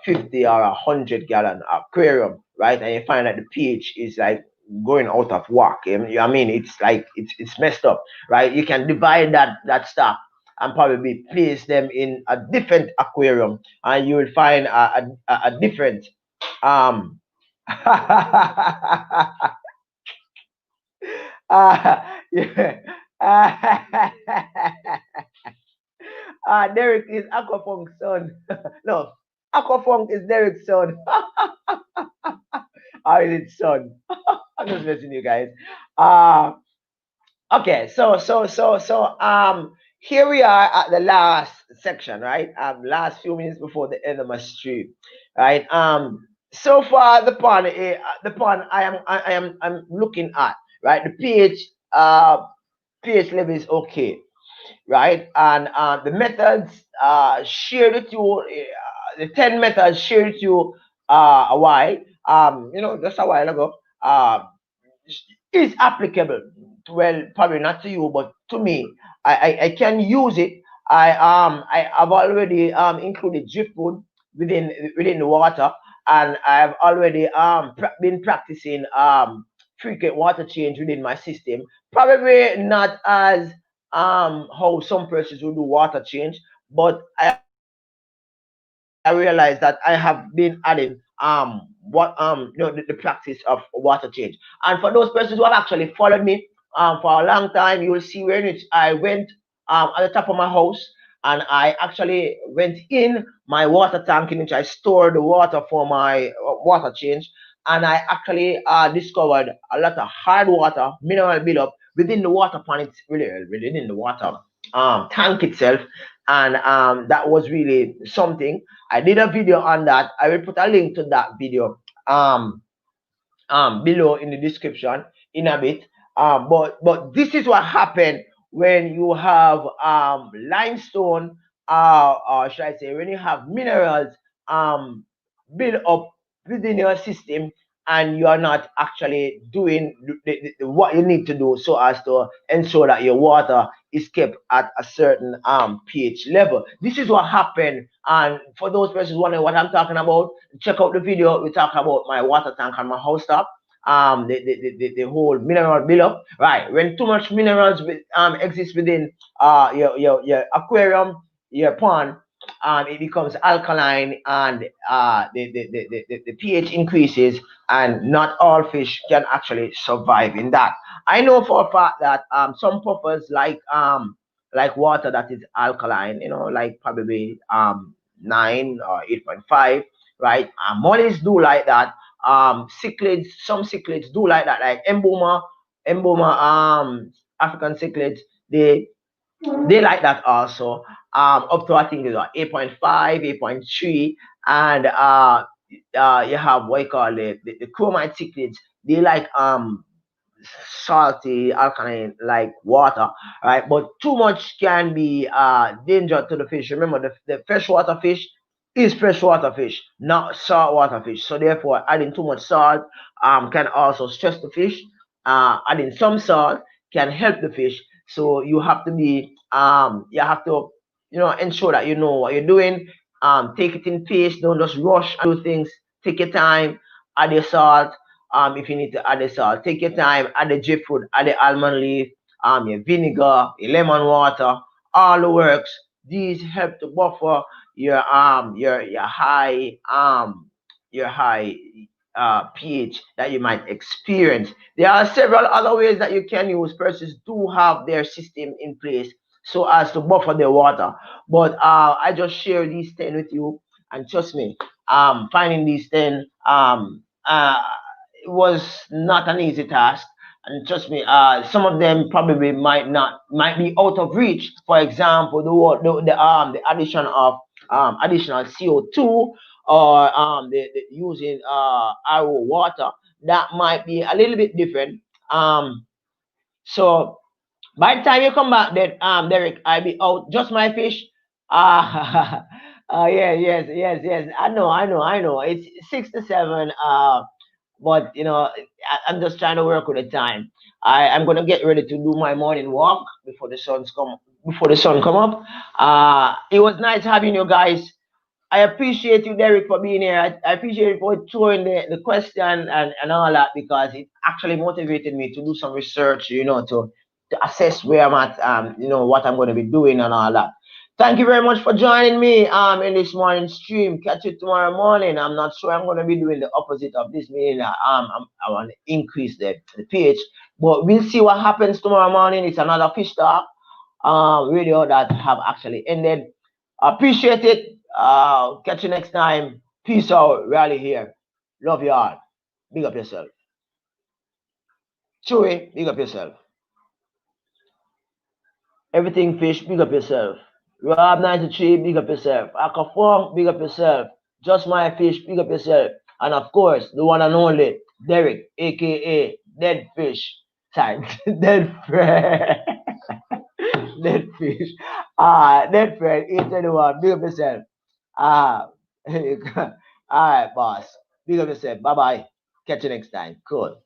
50 or 100 gallon aquarium, right? And you find that the pH is like going out of whack. I mean, it's like it's messed up, right? You can divide that stock and probably place them in a different aquarium, and you will find a different um yeah. Derrick is Aquafunk's son. No, Aquafunk is Derrick's son. Or is it son? I'm just messing you guys. Uh okay, so here we are at the last section, right? Last few minutes before the end of my stream, right? So far the pond I'm looking at, right? The pH level is okay, right? And the methods shared with you, the 10 methods shared with you a while, just a while ago, is applicable. Well, probably not to you, but to me. I can use it. I have already included driftwood within the water, and I've already been practicing frequent water change within my system. Probably not as how some persons will do water change, but I realize that I have been adding the practice of water change. And for those persons who have actually followed me for a long time, you will see where in which I went at the top of my house and I actually went in my water tank in which I stored the water for my water change, and I actually discovered a lot of hard water, mineral buildup within the water pan, it's really within the water tank itself, and that was really something. I did a video on that. I will put a link to that video below in the description in a bit. But this is what happened when you have limestone, or should I say, when you have minerals um, built up within your system, and you are not actually doing what you need to do so as to ensure that your water is kept at a certain pH level. This is what happened. And for those persons wondering what I'm talking about, check out the video. We talk about my water tank and my house top, the whole mineral buildup, right? When too much minerals exist within your aquarium, your pond, it becomes alkaline, and the pH increases, and not all fish can actually survive in that. I know for a fact that some puffers like water that is alkaline, like probably 9 or 8.5, right? Mollies do like that. Cichlids, some cichlids do like that, like emboma, African cichlids, they like that also. Up to I think it's 8.5, 8.3, and you have what you call the chromite cichlids. They like salty alkaline like water, right? But too much can be danger to the fish. Remember, the freshwater fish is freshwater fish, not saltwater fish. So therefore, adding too much salt can also stress the fish. Adding some salt can help the fish. So you have to be you have to ensure that you know what you're doing. Take it in pace. Don't just rush and do things. Take your time. Add your salt. If you need to add the salt, take your time. Add the J fruit, add the almond leaf, your vinegar, your lemon water, all the works. These help to buffer your high pH that you might experience. There are several other ways that you can use. Persons do have their system in place so as to buffer the water. But I just share these 10 with you, and trust me, finding these 10 it was not an easy task. And trust me, some of them probably might be out of reach. For example, the addition of additional CO2, or the using RO water, that might be a little bit different. So by the time you come back, then Derrick, I'll be out. Just my fish. Yeah, yes. I know. It's 6 to 7. But I'm just trying to work with the time. I'm gonna get ready to do my morning walk before the sun come up. It was nice having you guys. I appreciate you, Derrick, for being here. I appreciate you for throwing the question and all that, because it actually motivated me to do some research, to assess where I'm at, what I'm going to be doing and all that. Thank you very much for joining me in this morning stream. Catch you tomorrow morning. I'm not sure I'm going to be doing the opposite of this, meaning I want to increase the pH. But we'll see what happens tomorrow morning. It's another fish talk video that have actually ended. Appreciate it. Catch you next time. Peace out. Rally here. Love you all. Big up yourself. Chewy, big up yourself. Everything fish, big up yourself. Rob93, big up yourself. Aqua, big up yourself. Just my fish, big up yourself. And of course, the one and only Derrick, aka Dead Fish. Sorry, Dead Friend. Dead Fish. Dead Friend, 821, big up yourself. All right, boss. Big up yourself. Bye bye. Catch you next time. Cool.